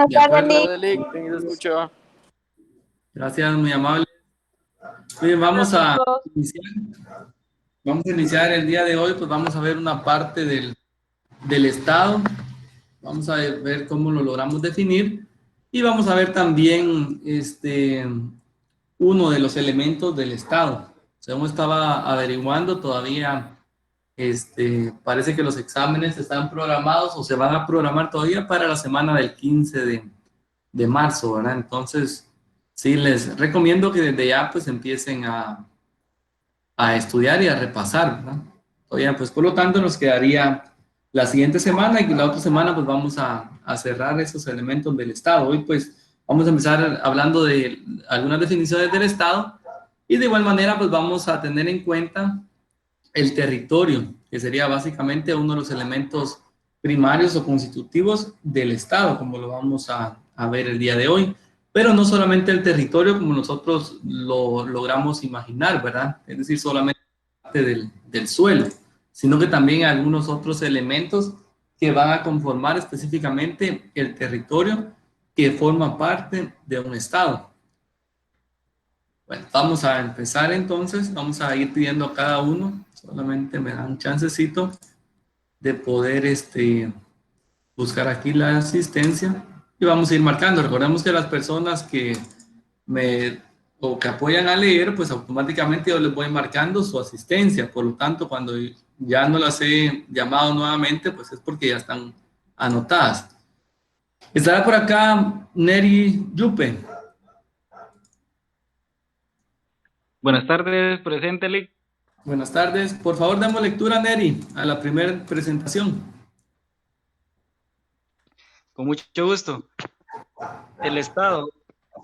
De acuerdo. Hola, Delic, ¿quién se escucha? Gracias, muy amable. Bien, vamos a iniciar el día de hoy, pues vamos a ver una parte del Estado, vamos a ver cómo lo logramos definir y vamos a ver también uno de los elementos del Estado. Según estaba averiguando, todavía parece que los exámenes están programados o se van a programar todavía para la semana del 15 de marzo, ¿verdad? Entonces, sí, les recomiendo que desde ya pues empiecen a estudiar y a repasar, ¿verdad? Todavía, pues por lo tanto nos quedaría la siguiente semana y la otra semana pues vamos a cerrar esos elementos del Estado. Hoy pues vamos a empezar hablando de algunas definiciones del Estado y de igual manera pues vamos a tener en cuenta el territorio, que sería básicamente uno de los elementos primarios o constitutivos del Estado, como lo vamos a ver el día de hoy. Pero no solamente el territorio como nosotros lo logramos imaginar, ¿verdad? Es decir, solamente parte del suelo, sino que también algunos otros elementos que van a conformar específicamente el territorio que forma parte de un Estado. Bueno, vamos a empezar entonces, vamos a ir pidiendo a cada uno, solamente me dan un chancecito de poder buscar aquí la asistencia y vamos a ir marcando. Recordemos que las personas que me o que apoyan a leer, pues automáticamente yo les voy marcando su asistencia. Por lo tanto, cuando ya no las he llamado nuevamente, pues es porque ya están anotadas. Estará por acá Neri Yupe. Buenas tardes, presente, Lick. Buenas tardes. Por favor, damos lectura, Neri, a la primera presentación. Con mucho gusto. El Estado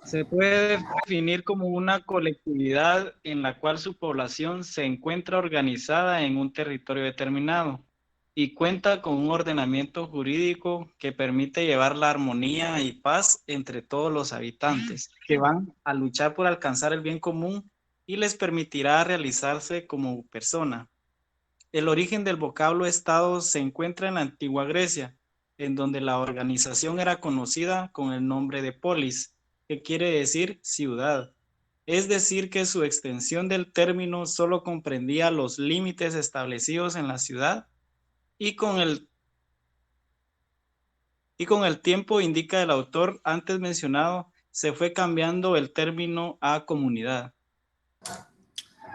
se puede definir como una colectividad en la cual su población se encuentra organizada en un territorio determinado y cuenta con un ordenamiento jurídico que permite llevar la armonía y paz entre todos los habitantes que van a luchar por alcanzar el bien común y les permitirá realizarse como persona. El origen del vocablo Estado se encuentra en la antigua Grecia, en donde la organización era conocida con el nombre de polis, que quiere decir ciudad. Es decir, que su extensión del término solo comprendía los límites establecidos en la ciudad y con el tiempo, indica el autor antes mencionado, se fue cambiando el término a comunidad.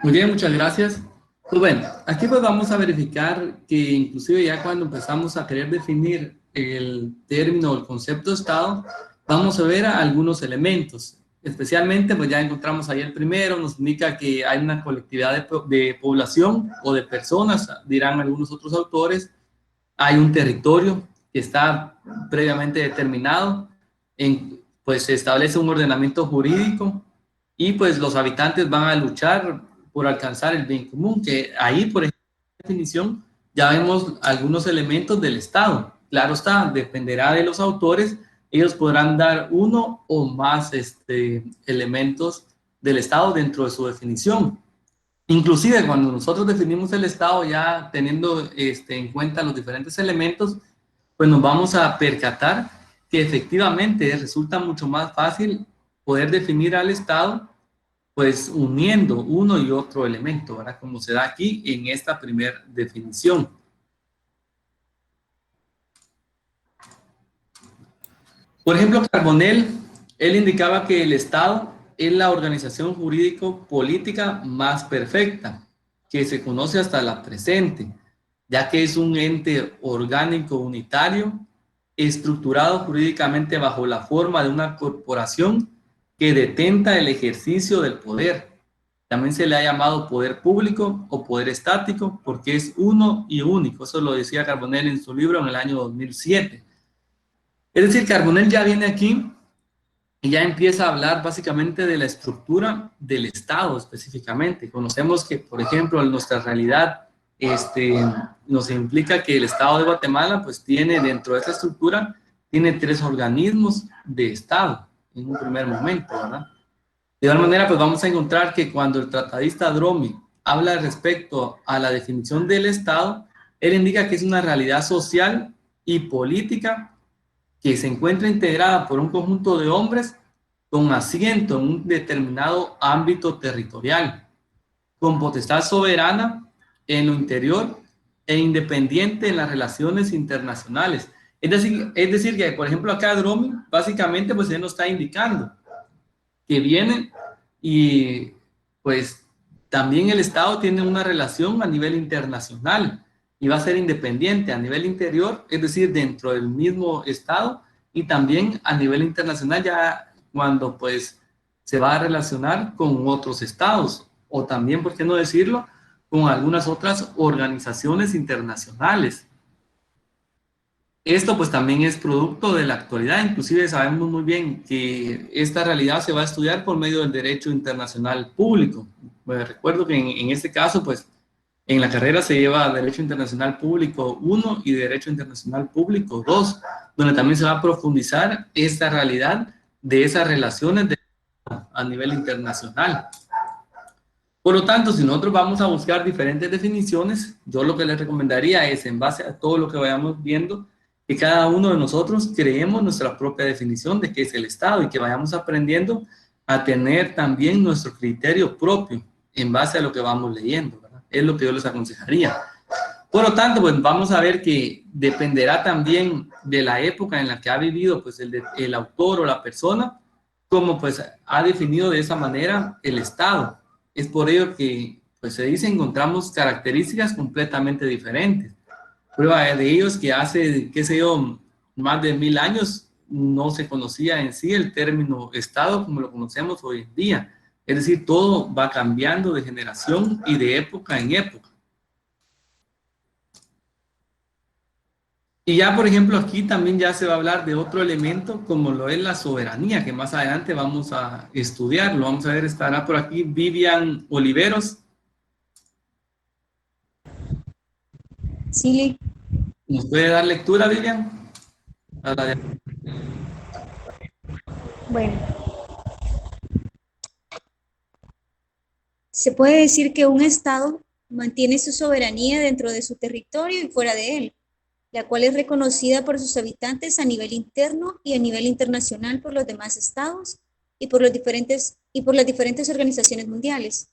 Muy bien, muchas gracias. Pues bueno, aquí pues vamos a verificar que inclusive ya cuando empezamos a querer definir el término o el concepto de Estado, vamos a ver algunos elementos. Especialmente, pues ya encontramos ahí el primero, nos indica que hay una colectividad de población o de personas, dirán algunos otros autores. Hay un territorio que está previamente determinado, pues se establece un ordenamiento jurídico y pues los habitantes van a luchar por alcanzar el bien común, que ahí, por ejemplo, en la definición, ya vemos algunos elementos del Estado. Claro está, dependerá de los autores, ellos podrán dar uno o más elementos del Estado dentro de su definición. Inclusive cuando nosotros definimos el Estado, ya teniendo en cuenta los diferentes elementos, pues nos vamos a percatar que efectivamente resulta mucho más fácil poder definir al Estado pues uniendo uno y otro elemento, ¿verdad? Como se da aquí en esta primera definición. Por ejemplo, Carbonell, él indicaba que el Estado es la organización jurídico-política más perfecta que se conoce hasta la presente, ya que es un ente orgánico unitario, estructurado jurídicamente bajo la forma de una corporación que detenta el ejercicio del poder. También se le ha llamado poder público o poder estático porque es uno y único. Eso lo decía Carbonell en su libro en el año 2007. Es decir, Carbonell ya viene aquí y ya empieza a hablar básicamente de la estructura del Estado específicamente. Conocemos que, por ejemplo, en nuestra realidad nos implica que el Estado de Guatemala pues tiene dentro de esta estructura, tiene 3 organismos de Estado en un primer momento, ¿verdad? De igual manera, pues vamos a encontrar que cuando el tratadista Dromi habla respecto a la definición del Estado, él indica que es una realidad social y política que se encuentra integrada por un conjunto de hombres con asiento en un determinado ámbito territorial, con potestad soberana en lo interior e independiente en las relaciones internacionales. Es decir que, por ejemplo, acá Dromi, básicamente, pues él nos está indicando que viene y, pues, también el Estado tiene una relación a nivel internacional y va a ser independiente a nivel interior, es decir, dentro del mismo Estado, y también a nivel internacional, ya cuando, pues, se va a relacionar con otros estados, o también, ¿por qué no decirlo?, con algunas otras organizaciones internacionales. Esto pues también es producto de la actualidad, inclusive sabemos muy bien que esta realidad se va a estudiar por medio del derecho internacional público. Bueno, recuerdo que en este caso pues en la carrera se lleva Derecho Internacional Público 1 y Derecho Internacional Público 2, donde también se va a profundizar esta realidad de esas relaciones a nivel internacional. Por lo tanto, si nosotros vamos a buscar diferentes definiciones, yo lo que les recomendaría es, en base a todo lo que vayamos viendo, que cada uno de nosotros creemos nuestra propia definición de qué es el Estado y que vayamos aprendiendo a tener también nuestro criterio propio en base a lo que vamos leyendo, ¿verdad? Es lo que yo les aconsejaría. Por lo tanto, pues vamos a ver que dependerá también de la época en la que ha vivido pues el autor o la persona, como pues ha definido de esa manera el Estado. Es por ello que pues se dice encontramos características completamente diferentes. Prueba de ello es que hace, qué sé yo, más de 1000 años no se conocía en sí el término Estado como lo conocemos hoy en día. Es decir, todo va cambiando de generación y de época en época. Y ya, por ejemplo, aquí también ya se va a hablar de otro elemento como lo es la soberanía, que más adelante vamos a estudiarlo. Vamos a ver, estará por aquí Vivian Oliveros. Sí, ¿Nos puede dar lectura, Vivian? bueno, se puede decir que un Estado mantiene su soberanía dentro de su territorio y fuera de él, la cual es reconocida por sus habitantes a nivel interno y a nivel internacional por los demás estados y por las diferentes organizaciones mundiales.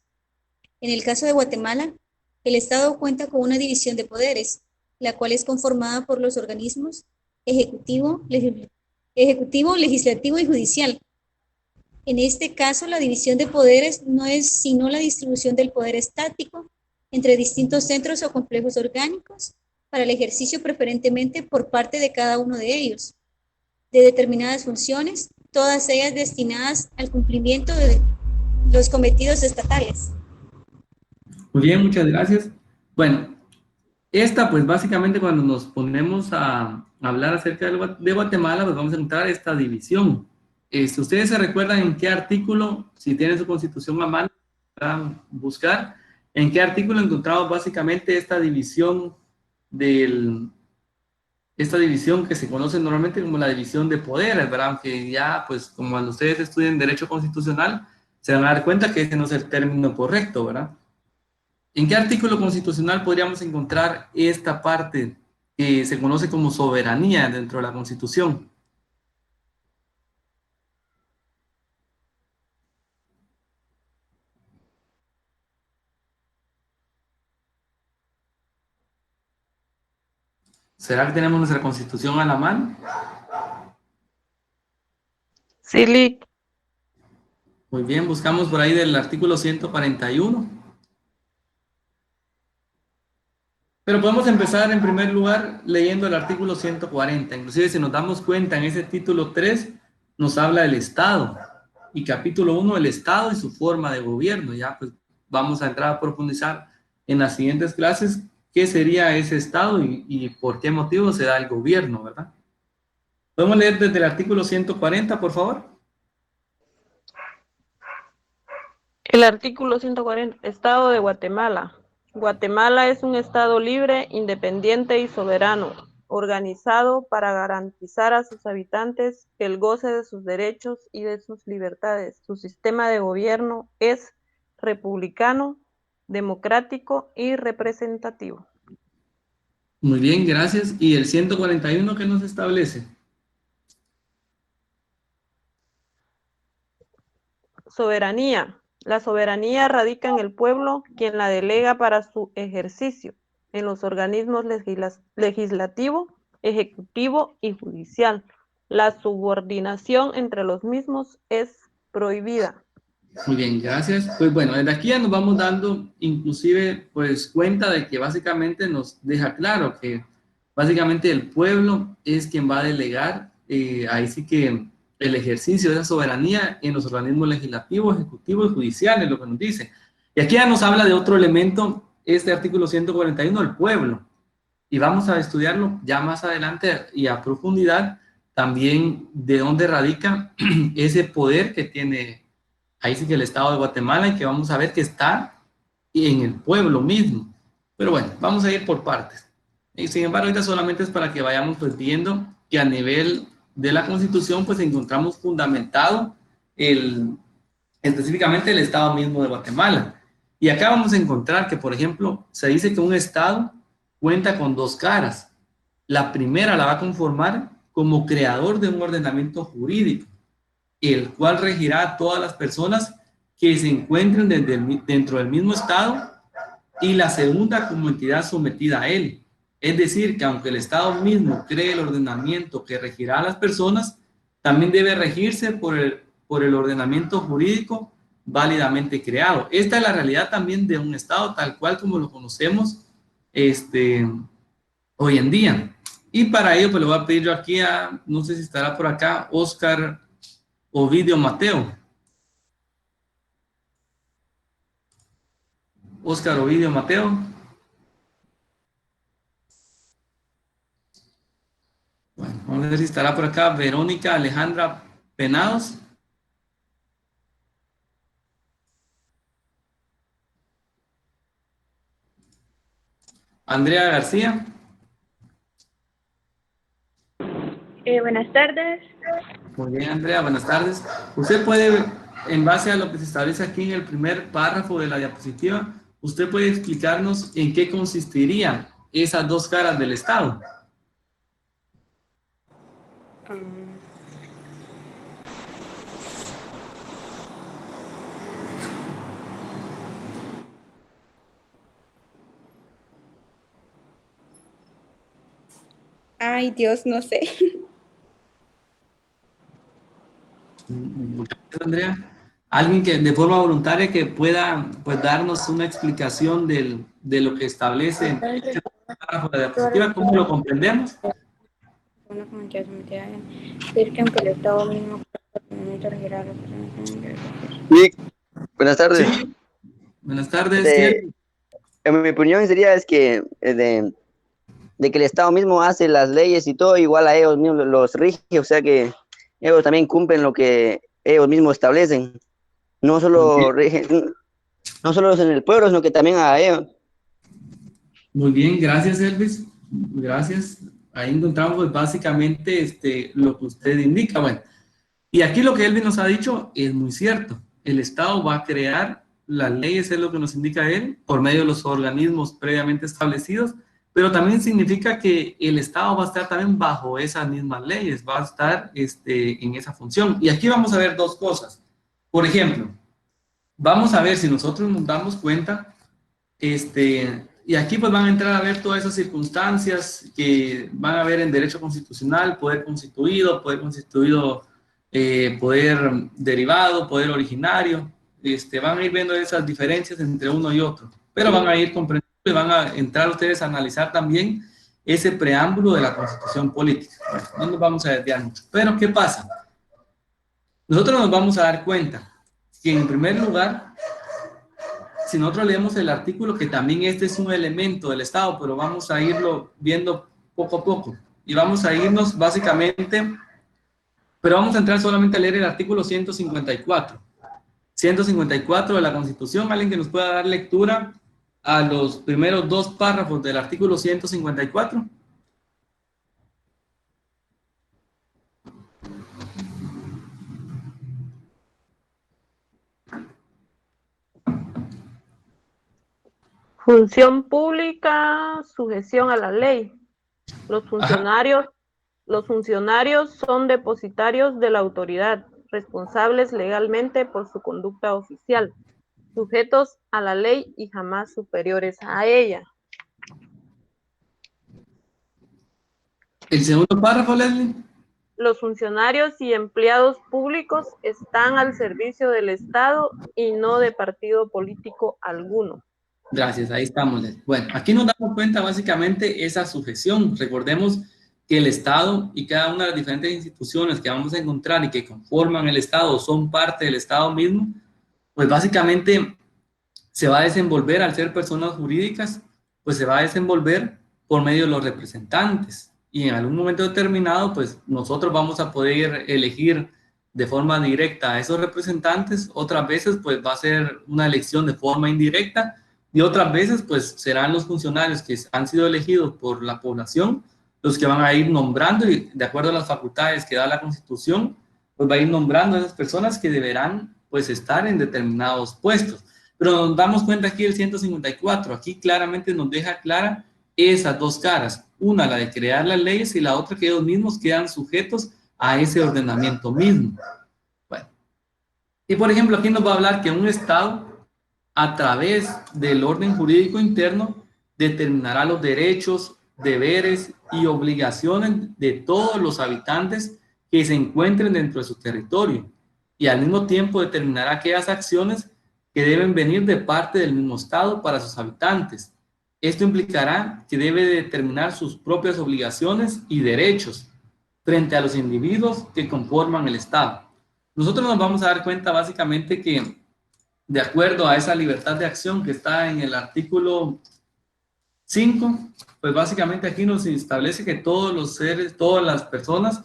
En el caso de Guatemala, el Estado cuenta con una división de poderes, la cual es conformada por los organismos ejecutivo, legislativo y judicial. En este caso, la división de poderes no es sino la distribución del poder estático entre distintos centros o complejos orgánicos para el ejercicio preferentemente por parte de cada uno de ellos, de determinadas funciones, todas ellas destinadas al cumplimiento de los cometidos estatales. Muy bien, muchas gracias. Bueno, esta pues básicamente cuando nos ponemos a hablar acerca de Guatemala, pues vamos a encontrar esta división. Si ustedes se recuerdan en qué artículo, si tienen su constitución a mano, van a buscar en qué artículo encontramos básicamente esta división que se conoce normalmente como la división de poderes, ¿verdad? Aunque ya, pues, como cuando ustedes estudian Derecho Constitucional, se van a dar cuenta que ese no es el término correcto, ¿verdad? ¿En qué artículo constitucional podríamos encontrar esta parte que se conoce como soberanía dentro de la Constitución? ¿Será que tenemos nuestra Constitución a la mano? Sí, Lick. Muy bien, buscamos por ahí del artículo 141. Pero podemos empezar en primer lugar leyendo el artículo 140. Inclusive si nos damos cuenta en ese título 3 nos habla del Estado y capítulo 1 el Estado y su forma de gobierno. Ya pues vamos a entrar a profundizar en las siguientes clases qué sería ese Estado y por qué motivo se da el gobierno, ¿verdad? ¿Podemos leer desde el artículo 140, por favor? El artículo 140, Estado de Guatemala. Guatemala es un Estado libre, independiente y soberano, organizado para garantizar a sus habitantes el goce de sus derechos y de sus libertades. Su sistema de gobierno es republicano, democrático y representativo. Muy bien, gracias. ¿Y el 141 qué nos establece? soberanía. La soberanía radica en el pueblo, quien la delega para su ejercicio en los organismos legislativo, ejecutivo y judicial. La subordinación entre los mismos es prohibida. Muy bien, gracias. Pues bueno, desde aquí ya nos vamos dando inclusive pues cuenta de que básicamente nos deja claro que básicamente el pueblo es quien va a delegar ahí sí que el ejercicio de esa soberanía en los organismos legislativos, ejecutivos y judiciales, lo que nos dice. Y aquí ya nos habla de otro elemento, este artículo 141, el pueblo. Y vamos a estudiarlo ya más adelante y a profundidad también de dónde radica ese poder que tiene ahí sí que el Estado de Guatemala, y que vamos a ver que está en el pueblo mismo. Pero bueno, vamos a ir por partes. Y sin embargo, ahorita solamente es para que vayamos pues viendo que a nivel de la Constitución pues encontramos fundamentado específicamente el Estado mismo de Guatemala. Y acá vamos a encontrar que, por ejemplo, se dice que un Estado cuenta con dos caras. La primera la va a conformar como creador de un ordenamiento jurídico, el cual regirá a todas las personas que se encuentren dentro del mismo Estado, y la segunda como entidad sometida a él. Es decir, que aunque el Estado mismo cree el ordenamiento que regirá a las personas, también debe regirse por el ordenamiento jurídico válidamente creado. Esta es la realidad también de un Estado tal cual como lo conocemos hoy en día. Y para ello, pues le voy a pedir yo aquí a, no sé si estará por acá, Oscar Ovidio Mateo. Oscar Ovidio Mateo. Bueno, vamos a ver si estará por acá Verónica Alejandra Penados. Andrea García. Buenas tardes. Muy bien, Andrea, buenas tardes. Usted puede, en base a lo que se establece aquí en el primer párrafo de la diapositiva, usted puede explicarnos en qué consistirían esas dos caras del Estado. Ay, Dios, no sé. Muchas gracias, Andrea. Alguien que de forma voluntaria que pueda pues darnos una explicación de lo que establece este párrafo de la diapositiva, ¿cómo lo comprendemos? Una comunidad sometida a decir que aunque el Estado mismo regirá a las personas. Sí, buenas tardes. Sí. Buenas tardes. En mi opinión sería es que de que el Estado mismo hace las leyes y todo, igual a ellos mismos los rige, o sea que ellos también cumplen lo que ellos mismos establecen. No solo rigen, no solo en el pueblo, sino que también a ellos. Muy bien, gracias, Elvis. Gracias. Ahí encontramos pues, básicamente lo que usted indica. Bueno, y aquí lo que Elvis nos ha dicho es muy cierto. El Estado va a crear las leyes, es lo que nos indica él, por medio de los organismos previamente establecidos, pero también significa que el Estado va a estar también bajo esas mismas leyes, va a estar en esa función. Y aquí vamos a ver dos cosas. Por ejemplo, vamos a ver si nosotros nos damos cuenta, y aquí pues van a entrar a ver todas esas circunstancias que van a ver en derecho constitucional, poder constituido, poder derivado, poder originario. Van a ir viendo esas diferencias entre uno y otro, pero van a ir comprendiendo y van a entrar ustedes a analizar también ese preámbulo de la Constitución política. Bueno, no nos vamos a desviar mucho, pero ¿qué pasa? Nosotros nos vamos a dar cuenta que en primer lugar, si nosotros leemos el artículo, que también este es un elemento del Estado, pero vamos a irlo viendo poco a poco, y vamos a irnos básicamente, pero vamos a entrar solamente a leer el artículo 154. 154 de la Constitución. Alguien que nos pueda dar lectura a los primeros dos párrafos del artículo 154. Función pública, sujeción a la ley. Los funcionarios son depositarios de la autoridad, responsables legalmente por su conducta oficial, sujetos a la ley y jamás superiores a ella. El segundo párrafo, Leslie. Los funcionarios y empleados públicos están al servicio del Estado y no de partido político alguno. Gracias, ahí estamos. Bueno, aquí nos damos cuenta básicamente esa sujeción. Recordemos que el Estado y cada una de las diferentes instituciones que vamos a encontrar y que conforman el Estado son parte del Estado mismo, pues básicamente se va a desenvolver, al ser personas jurídicas, pues se va a desenvolver por medio de los representantes. Y en algún momento determinado, pues nosotros vamos a poder elegir de forma directa a esos representantes. Otras veces, pues va a ser una elección de forma indirecta. Y otras veces, pues serán los funcionarios que han sido elegidos por la población los que van a ir nombrando, y de acuerdo a las facultades que da la Constitución, pues va a ir nombrando a esas personas que deberán, pues, estar en determinados puestos. Pero nos damos cuenta aquí el 154, aquí claramente nos deja clara esas dos caras, una la de crear las leyes y la otra que ellos mismos quedan sujetos a ese ordenamiento mismo. Bueno, y por ejemplo aquí nos va a hablar que un Estado, a través del orden jurídico interno, determinará los derechos, deberes y obligaciones de todos los habitantes que se encuentren dentro de su territorio, y al mismo tiempo determinará aquellas acciones que deben venir de parte del mismo Estado para sus habitantes. Esto implicará que debe determinar sus propias obligaciones y derechos frente a los individuos que conforman el Estado. Nosotros nos vamos a dar cuenta básicamente que, de acuerdo a esa libertad de acción que está en el artículo 5, pues básicamente aquí nos establece que todos los seres, todas las personas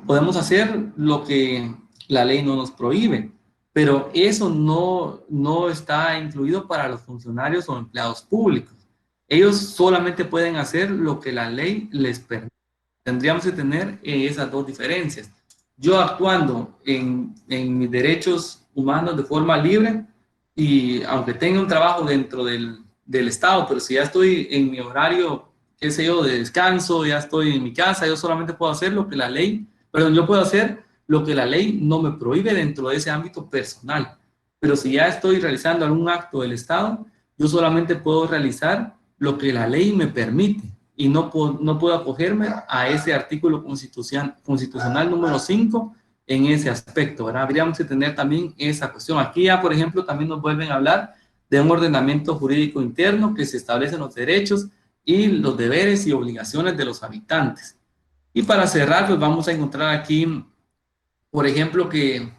podemos hacer lo que la ley no nos prohíbe, pero eso no está incluido para los funcionarios o empleados públicos. Ellos solamente pueden hacer lo que la ley les permite. Tendríamos que tener esas dos diferencias. Yo actuando en mis derechos humanos de forma libre, y aunque tenga un trabajo dentro del Estado, pero si ya estoy en mi horario, qué sé yo, de descanso, ya estoy en mi casa, yo solamente puedo hacer lo que la ley, yo puedo hacer lo que la ley no me prohíbe dentro de ese ámbito personal. Pero si ya estoy realizando algún acto del Estado, yo solamente puedo realizar lo que la ley me permite, y no puedo acogerme a ese artículo constitucional número 5 en ese aspecto, ¿verdad? Habríamos que tener también esa cuestión. Aquí ya, por ejemplo, también nos vuelven a hablar de un ordenamiento jurídico interno que se establecen los derechos y los deberes y obligaciones de los habitantes. Y para cerrar, pues vamos a encontrar aquí, por ejemplo, qué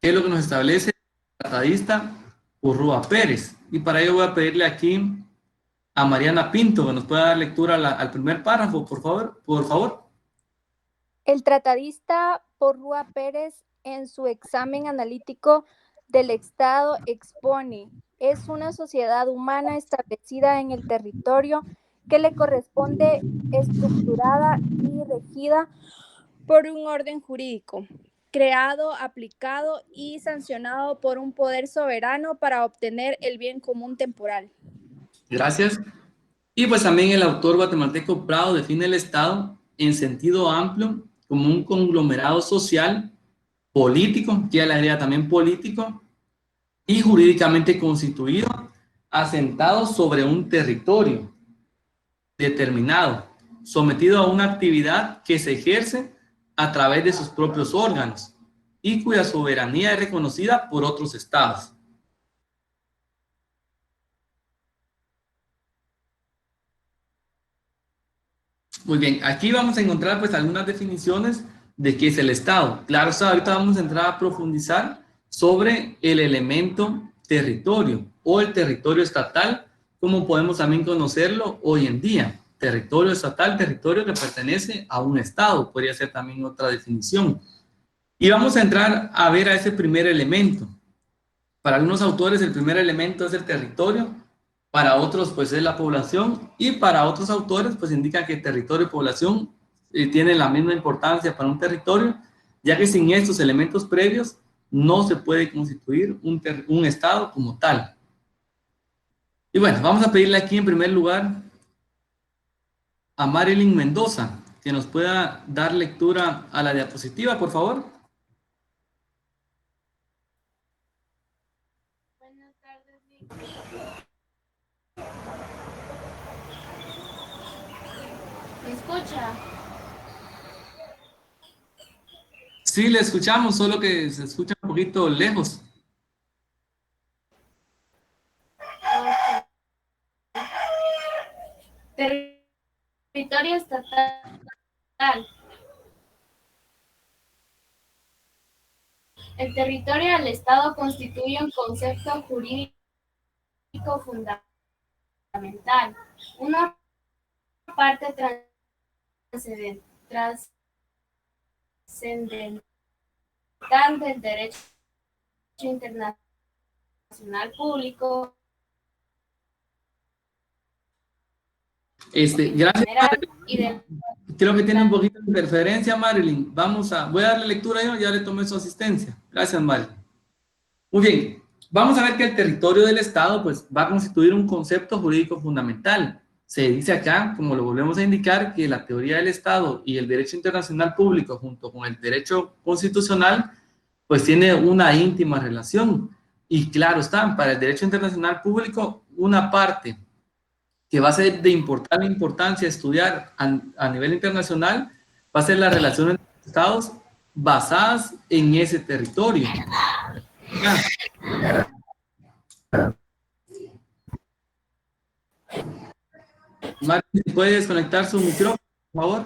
es lo que nos establece el tratadista Urrúa Pérez. Y para ello voy a pedirle aquí a Mariana Pinto que nos pueda dar lectura al primer párrafo, por favor. El tratadista Urrúa Pérez, en su examen analítico del Estado, expone: es una sociedad humana establecida en el territorio que le corresponde, estructurada y regida por un orden jurídico, creado, aplicado y sancionado por un poder soberano para obtener el bien común temporal. Gracias. Y pues también el autor guatemalteco Prado define el Estado en sentido amplio como un conglomerado social, político, que la idea también político, y jurídicamente constituido, asentado sobre un territorio determinado, sometido a una actividad que se ejerce a través de sus propios órganos y cuya soberanía es reconocida por otros estados. Muy bien, aquí vamos a encontrar pues algunas definiciones de qué es el Estado. Claro, ahorita vamos a entrar a profundizar sobre el elemento territorio o el territorio estatal, como podemos también conocerlo hoy en día. Territorio estatal, territorio que pertenece a un Estado, podría ser también otra definición. Y vamos a entrar a ver a ese primer elemento. Para algunos autores el primer elemento es el territorio, para otros pues es la población, y para otros autores pues indican que territorio y población tienen la misma importancia para un territorio, ya que sin estos elementos previos no se puede constituir un Estado como tal. Y bueno, vamos a pedirle aquí en primer lugar a Marilyn Mendoza que nos pueda dar lectura a la diapositiva, por favor. ¿Me escucha? Sí, le escuchamos, solo que se escucha un poquito lejos. Territorio estatal. El territorio del Estado constituye un concepto jurídico fundamental, una parte trascendental del derecho internacional público Gracias. general y del... Creo que tiene un poquito de interferencia, Marilyn. Voy a darle lectura yo, ya le tomé su asistencia. Gracias, Marilyn. Muy bien, vamos a ver que el territorio del Estado pues, va a constituir un concepto jurídico fundamental. Se dice acá, como lo volvemos a indicar, que la teoría del Estado y el derecho internacional público junto con el derecho constitucional pues tiene una íntima relación. Y claro está, para el derecho internacional público, una parte que va a ser de importancia estudiar a nivel internacional va a ser las relaciones de los estados basadas en ese territorio. Martín, ¿puede desconectar su micrófono, por favor?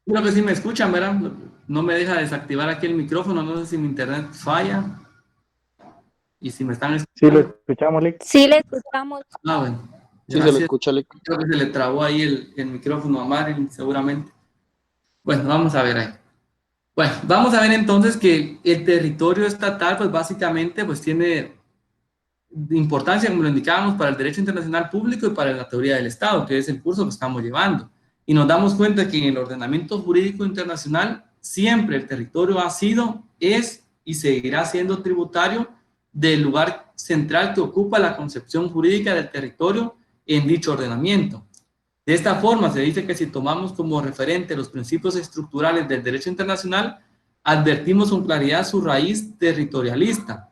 Creo que sí me escuchan, ¿verdad? No me deja desactivar aquí el micrófono, no sé si mi internet falla. Y si me están escuchando. Sí, lo escuchamos, Lick. Sí, le escuchamos. Ah, bueno. Sí, se le escucha, Lick. Creo que se le trabó ahí el micrófono a Marilyn, seguramente. Bueno, vamos a ver ahí. Bueno, vamos a ver entonces que el territorio estatal, pues básicamente, pues tiene importancia, como lo indicábamos, para el derecho internacional público y para la teoría del Estado, que es el curso que estamos llevando. Y nos damos cuenta que en el ordenamiento jurídico internacional siempre el territorio ha sido, es y seguirá siendo tributario del lugar central que ocupa la concepción jurídica del territorio en dicho ordenamiento. De esta forma se dice que si tomamos como referente los principios estructurales del derecho internacional, advertimos con claridad su raíz territorialista,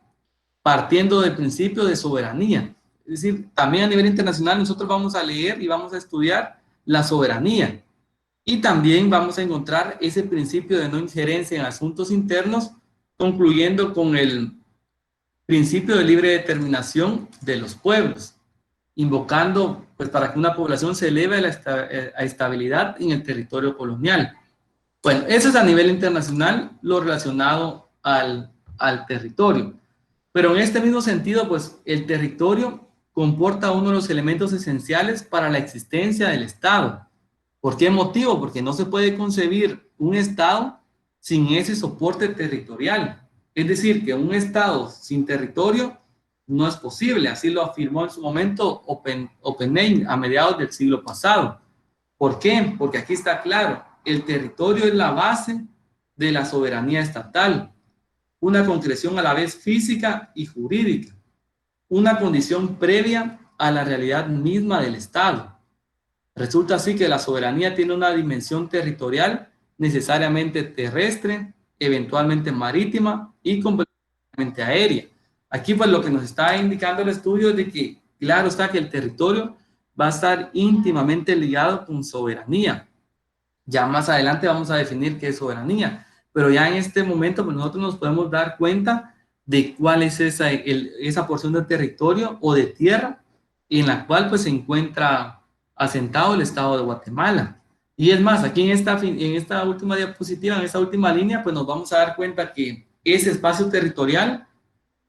partiendo del principio de soberanía. Es decir, también a nivel internacional nosotros vamos a leer y vamos a estudiar la soberanía. Y también vamos a encontrar ese principio de no injerencia en asuntos internos, concluyendo con el principio de libre determinación de los pueblos, invocando pues, para que una población se eleve a estabilidad en el territorio colonial. Bueno, eso es a nivel internacional lo relacionado al territorio. Pero en este mismo sentido, pues el territorio comporta uno de los elementos esenciales para la existencia del Estado. ¿Por qué motivo? Porque no se puede concebir un Estado sin ese soporte territorial. Es decir, que un Estado sin territorio no es posible. Así lo afirmó en su momento Oppenheim a mediados del siglo pasado. ¿Por qué? Porque aquí está claro, el territorio es la base de la soberanía estatal, una concreción a la vez física y jurídica, una condición previa a la realidad misma del Estado. Resulta así que la soberanía tiene una dimensión territorial necesariamente terrestre, eventualmente marítima y completamente aérea. Aquí pues lo que nos está indicando el estudio es de que claro está que el territorio va a estar íntimamente ligado con soberanía. Ya más adelante vamos a definir qué es soberanía, pero ya en este momento pues nosotros nos podemos dar cuenta de cuál es esa porción de territorio o de tierra en la cual pues se encuentra asentado el Estado de Guatemala. Y es más, aquí en esta última diapositiva, en esta última línea, pues nos vamos a dar cuenta que ese espacio territorial,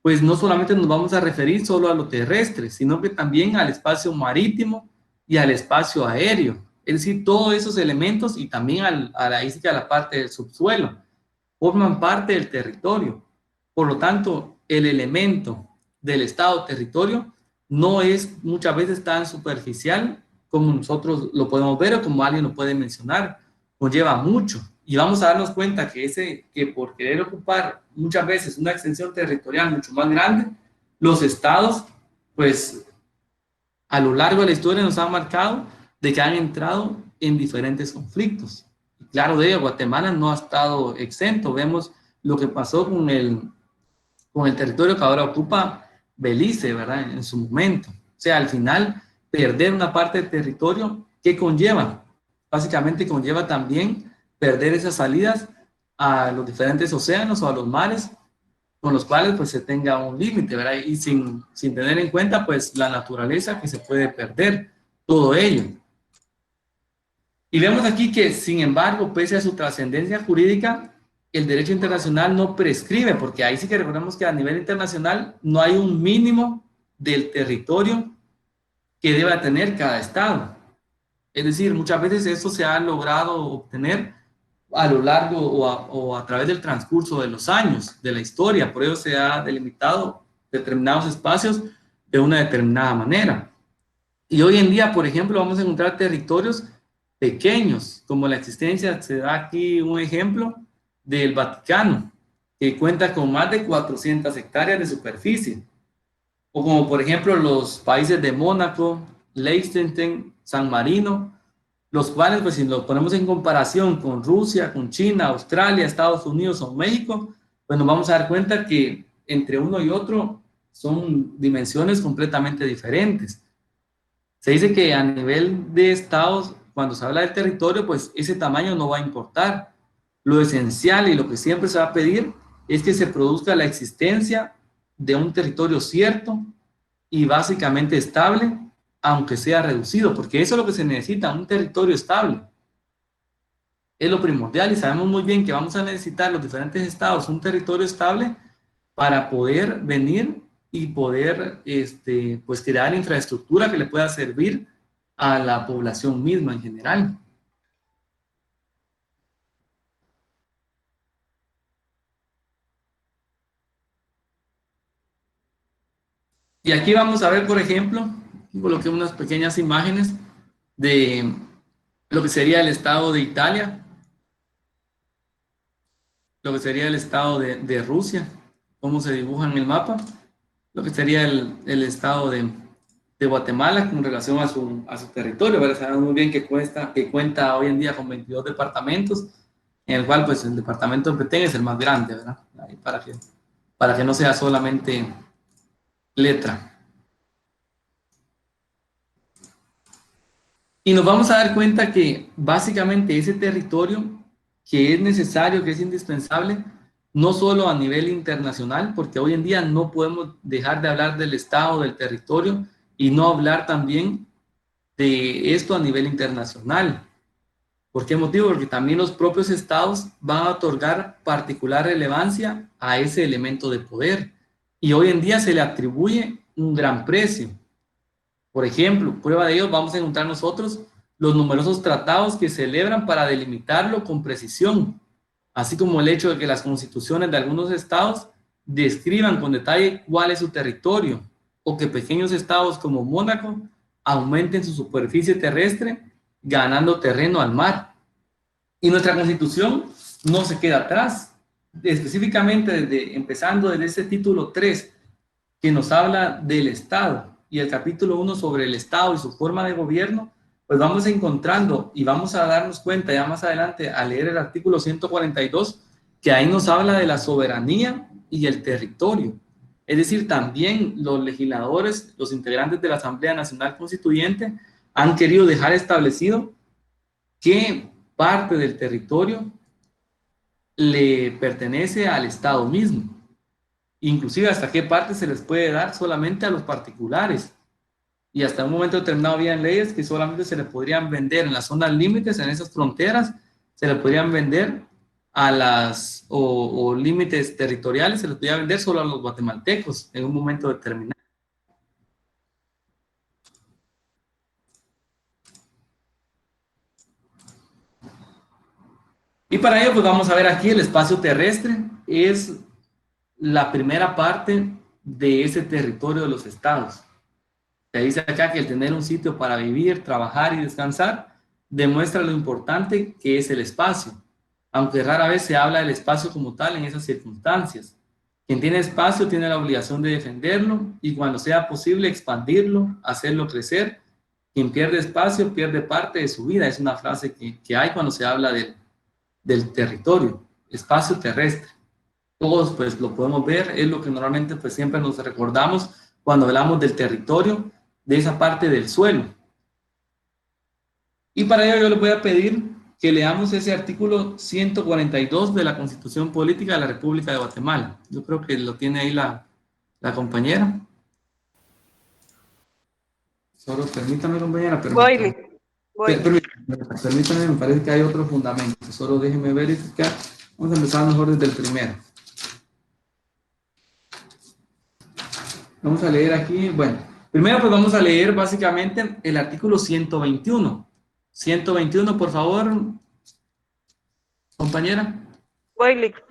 pues no solamente nos vamos a referir solo a lo terrestre, sino que también al espacio marítimo y al espacio aéreo. Es decir, todos esos elementos y también a la parte del subsuelo forman parte del territorio. Por lo tanto, el elemento del Estado-territorio no es muchas veces tan superficial como nosotros lo podemos ver o como alguien lo puede mencionar, conlleva mucho. Y vamos a darnos cuenta que por querer ocupar muchas veces una extensión territorial mucho más grande, los estados, pues, a lo largo de la historia nos han marcado de que han entrado en diferentes conflictos. Y claro, de ello, Guatemala no ha estado exento. Vemos lo que pasó con el territorio que ahora ocupa Belice, ¿verdad? En su momento. O sea, al final, perder una parte del territorio, ¿qué conlleva? Básicamente conlleva también perder esas salidas a los diferentes océanos o a los mares con los cuales pues se tenga un límite, ¿verdad? Y sin tener en cuenta pues la naturaleza que se puede perder, todo ello. Y vemos aquí que, sin embargo, pese a su trascendencia jurídica, el derecho internacional no prescribe, porque ahí sí que recordemos que a nivel internacional no hay un mínimo del territorio que deba tener cada estado. Es decir, muchas veces eso se ha logrado obtener a lo largo o a través del transcurso de los años, de la historia. Por ello se ha delimitado determinados espacios de una determinada manera. Y hoy en día, por ejemplo, vamos a encontrar territorios pequeños, como la existencia, se da aquí un ejemplo del Vaticano, que cuenta con más de 400 hectáreas de superficie. O como por ejemplo los países de Mónaco, Liechtenstein, San Marino, los cuales, pues si lo ponemos en comparación con Rusia, con China, Australia, Estados Unidos o México, pues nos vamos a dar cuenta que entre uno y otro son dimensiones completamente diferentes. Se dice que a nivel de estados, cuando se habla del territorio, pues ese tamaño no va a importar. Lo esencial y lo que siempre se va a pedir es que se produzca la existencia de un territorio cierto y básicamente estable, aunque sea reducido, porque eso es lo que se necesita, un territorio estable. Es lo primordial y sabemos muy bien que vamos a necesitar los diferentes estados un territorio estable para poder venir y poder pues crear infraestructura que le pueda servir a la población misma en general. Y aquí vamos a ver, por ejemplo, coloqué unas pequeñas imágenes de lo que sería el estado de Italia, lo que sería el estado de Rusia, cómo se dibuja en el mapa, lo que sería el estado de Guatemala con relación a su territorio, ¿verdad? Sabemos muy bien que cuenta hoy en día con 22 departamentos, en el cual pues el departamento de Petén es el más grande, ¿verdad? Ahí para que no sea solamente letra. Y nos vamos a dar cuenta que básicamente ese territorio que es necesario, que es indispensable, no solo a nivel internacional, porque hoy en día no podemos dejar de hablar del estado, del territorio, y no hablar también de esto a nivel internacional. ¿Por qué motivo? Porque también los propios estados van a otorgar particular relevancia a ese elemento de poder, y hoy en día se le atribuye un gran precio. Por ejemplo, prueba de ello, vamos a encontrar nosotros los numerosos tratados que celebran para delimitarlo con precisión, así como el hecho de que las constituciones de algunos estados describan con detalle cuál es su territorio, o que pequeños estados como Mónaco aumenten su superficie terrestre ganando terreno al mar. Y nuestra constitución no se queda atrás, específicamente empezando desde ese título 3 que nos habla del Estado y el capítulo 1 sobre el Estado y su forma de gobierno, pues vamos encontrando y vamos a darnos cuenta ya más adelante al leer el artículo 142 que ahí nos habla de la soberanía y el territorio. Es decir, también los legisladores, los integrantes de la Asamblea Nacional Constituyente han querido dejar establecido qué parte del territorio le pertenece al Estado mismo. Inclusive hasta qué parte se les puede dar solamente a los particulares. Y hasta un momento determinado habían leyes que solamente se le podrían vender en las zonas límites, en esas fronteras, se le podrían vender a las, o límites territoriales, se les podía vender solo a los guatemaltecos en un momento determinado. Y para ello, pues vamos a ver aquí el espacio terrestre, es la primera parte de ese territorio de los estados. Se dice acá que el tener un sitio para vivir, trabajar y descansar demuestra lo importante que es el espacio, aunque rara vez se habla del espacio como tal en esas circunstancias. Quien tiene espacio tiene la obligación de defenderlo y cuando sea posible expandirlo, hacerlo crecer. Quien pierde espacio pierde parte de su vida. Es una frase que hay cuando se habla del territorio, espacio terrestre. Todos pues lo podemos ver, es lo que normalmente pues siempre nos recordamos cuando hablamos del territorio, de esa parte del suelo. Y para ello yo les voy a pedir que leamos ese artículo 142 de la Constitución Política de la República de Guatemala. Yo creo que lo tiene ahí la compañera. Solo permítame, compañera. Permítame, me parece que hay otro fundamento. Solo déjeme verificar. Vamos a empezar mejor desde el primero. Vamos a leer aquí, bueno, primero pues vamos a leer básicamente el artículo 121. 121, por favor, compañera. Boylik.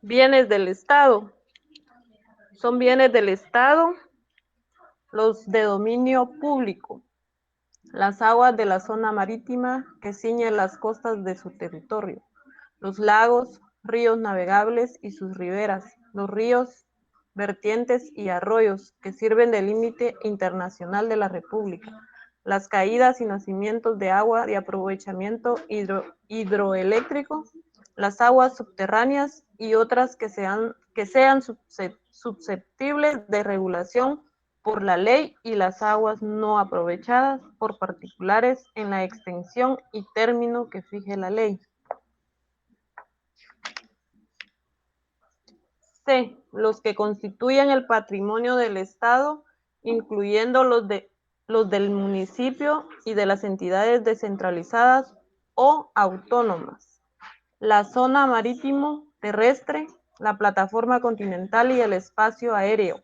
Bienes del Estado. Son bienes del Estado los de dominio público. Las aguas de la zona marítima que ciñen las costas de su territorio. Los lagos, ríos navegables y sus riberas. Los ríos, vertientes y arroyos que sirven de límite internacional de la República. Las caídas y nacimientos de agua de aprovechamiento hidroeléctrico, las aguas subterráneas y otras que sean susceptibles de regulación por la ley y las aguas no aprovechadas por particulares en la extensión y término que fije la ley. C. Los que constituyen el patrimonio del Estado, incluyendo los del municipio y de las entidades descentralizadas o autónomas. La zona marítimo terrestre, la plataforma continental y el espacio aéreo,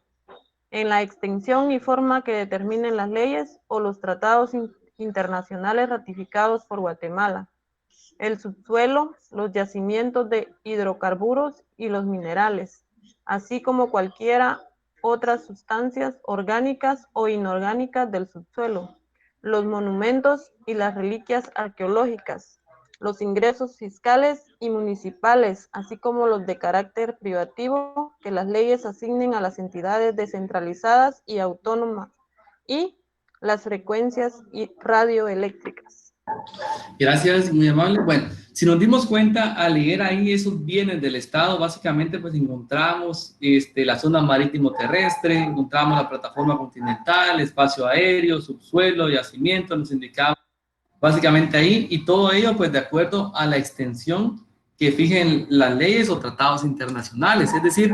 en la extensión y forma que determinen las leyes o los tratados internacionales ratificados por Guatemala. El subsuelo, los yacimientos de hidrocarburos y los minerales, así como cualquiera otras sustancias orgánicas o inorgánicas del subsuelo, los monumentos y las reliquias arqueológicas, los ingresos fiscales y municipales, así como los de carácter privativo que las leyes asignen a las entidades descentralizadas y autónomas, y las frecuencias radioeléctricas. Gracias, muy amable. Bueno, si nos dimos cuenta al leer ahí esos bienes del Estado, básicamente pues encontramos la zona marítimo terrestre, encontramos la plataforma continental, espacio aéreo, subsuelo, yacimiento, nos indicaba básicamente ahí, y todo ello pues de acuerdo a la extensión que fijen las leyes o tratados internacionales. Es decir,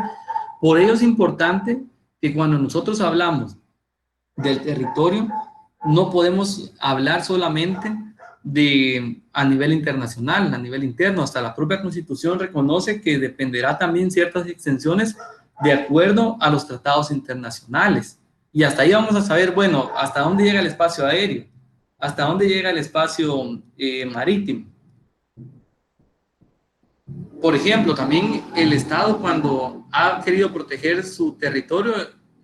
por ello es importante que cuando nosotros hablamos del territorio, no podemos hablar solamente a nivel internacional, a nivel interno. Hasta la propia Constitución reconoce que dependerá también ciertas extensiones de acuerdo a los tratados internacionales. Y hasta ahí vamos a saber, bueno, hasta dónde llega el espacio aéreo, hasta dónde llega el espacio marítimo. Por ejemplo, también el Estado, cuando ha querido proteger su territorio,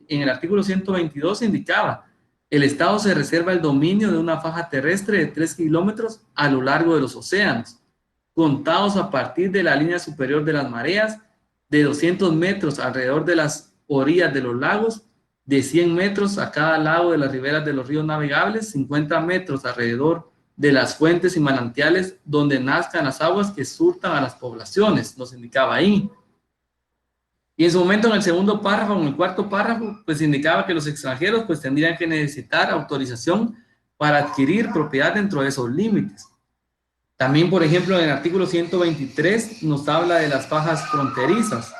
en el artículo 122 indicaba: el Estado se reserva el dominio de una faja terrestre de 3 kilómetros a lo largo de los océanos, contados a partir de la línea superior de las mareas, de 200 metros alrededor de las orillas de los lagos, de 100 metros a cada lado de las riberas de los ríos navegables, 50 metros alrededor de las fuentes y manantiales donde nazcan las aguas que surtan a las poblaciones, nos indicaba ahí. Y en su momento, en el segundo párrafo, en el cuarto párrafo, pues indicaba que los extranjeros pues tendrían que necesitar autorización para adquirir propiedad dentro de esos límites. También, por ejemplo, en el artículo 123 nos habla de las fajas fronterizas.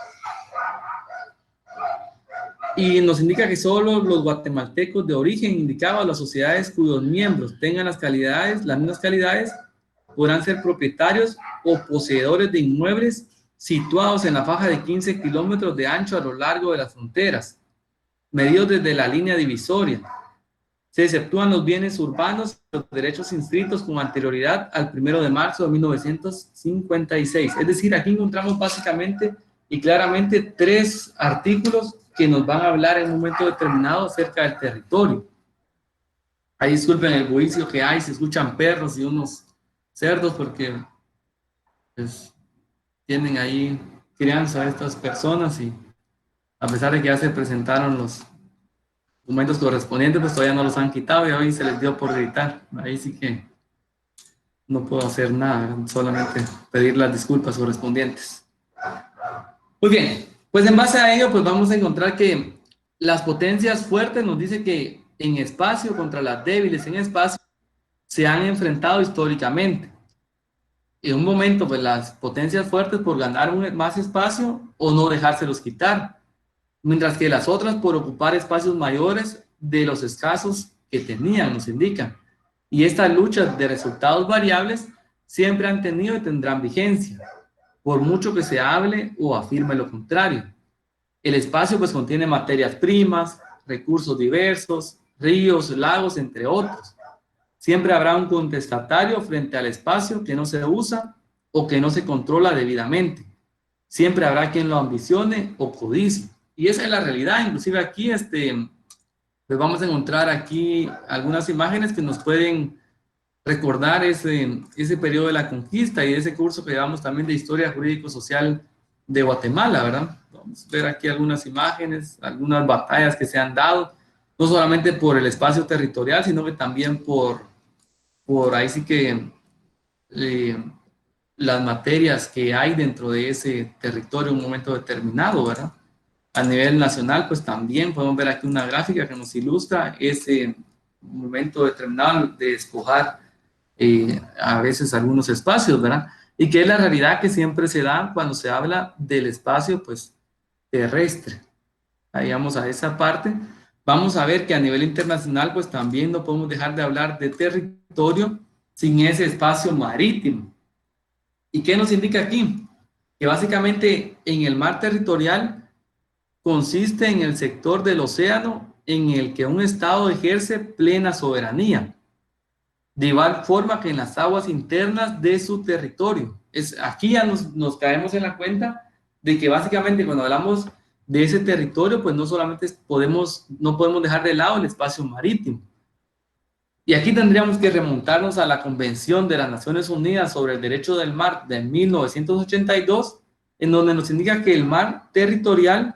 Y nos indica que solo los guatemaltecos de origen, indicaba, las sociedades cuyos miembros tengan las mismas calidades, podrán ser propietarios o poseedores de inmuebles situados en la faja de 15 kilómetros de ancho a lo largo de las fronteras, medidos desde la línea divisoria. Se exceptúan los bienes urbanos y los derechos inscritos con anterioridad al 1 de marzo de 1956. Es decir, aquí encontramos básicamente y claramente 3 artículos que nos van a hablar en un momento determinado acerca del territorio. Ahí disculpen el bullicio que hay, se escuchan perros y unos cerdos porque pues, tienen ahí crianza estas personas y a pesar de que ya se presentaron los documentos correspondientes, pues todavía no los han quitado y hoy se les dio por gritar. Ahí sí que no puedo hacer nada, solamente pedir las disculpas correspondientes. Muy bien, pues en base a ello, pues vamos a encontrar que las potencias fuertes nos dice que en espacio contra las débiles en espacio se han enfrentado históricamente. En un momento, pues las potencias fuertes por ganar más espacio o no dejárselos quitar, mientras que las otras por ocupar espacios mayores de los escasos que tenían, nos indican. Y estas luchas de resultados variables siempre han tenido y tendrán vigencia, por mucho que se hable o afirme lo contrario. El espacio pues contiene materias primas, recursos diversos, ríos, lagos, entre otros. Siempre habrá un contestatario frente al espacio que no se usa o que no se controla debidamente. Siempre habrá quien lo ambicione o codicie. Y esa es la realidad. Inclusive aquí pues vamos a encontrar aquí algunas imágenes que nos pueden recordar ese periodo de la conquista y ese curso que llevamos también de Historia Jurídico-Social de Guatemala, ¿verdad? Vamos a ver aquí algunas imágenes, algunas batallas que se han dado, no solamente por el espacio territorial, sino que también por ahí sí que las materias que hay dentro de ese territorio en un momento determinado, ¿verdad? A nivel nacional, pues también podemos ver aquí una gráfica que nos ilustra ese momento determinado de despojar a veces algunos espacios, ¿verdad? Y que es la realidad que siempre se da cuando se habla del espacio, pues, terrestre. Ahí vamos a esa parte. Vamos a ver que a nivel internacional, pues, también no podemos dejar de hablar de territorio sin ese espacio marítimo. ¿Y qué nos indica aquí? Que básicamente en el mar territorial consiste en el sector del océano en el que un estado ejerce plena soberanía, de igual forma que en las aguas internas de su territorio. Aquí ya nos caemos en la cuenta de que básicamente cuando hablamos de ese territorio, pues no solamente no podemos dejar de lado el espacio marítimo. Y aquí tendríamos que remontarnos a la Convención de las Naciones Unidas sobre el Derecho del Mar de 1982, en donde nos indica que el mar territorial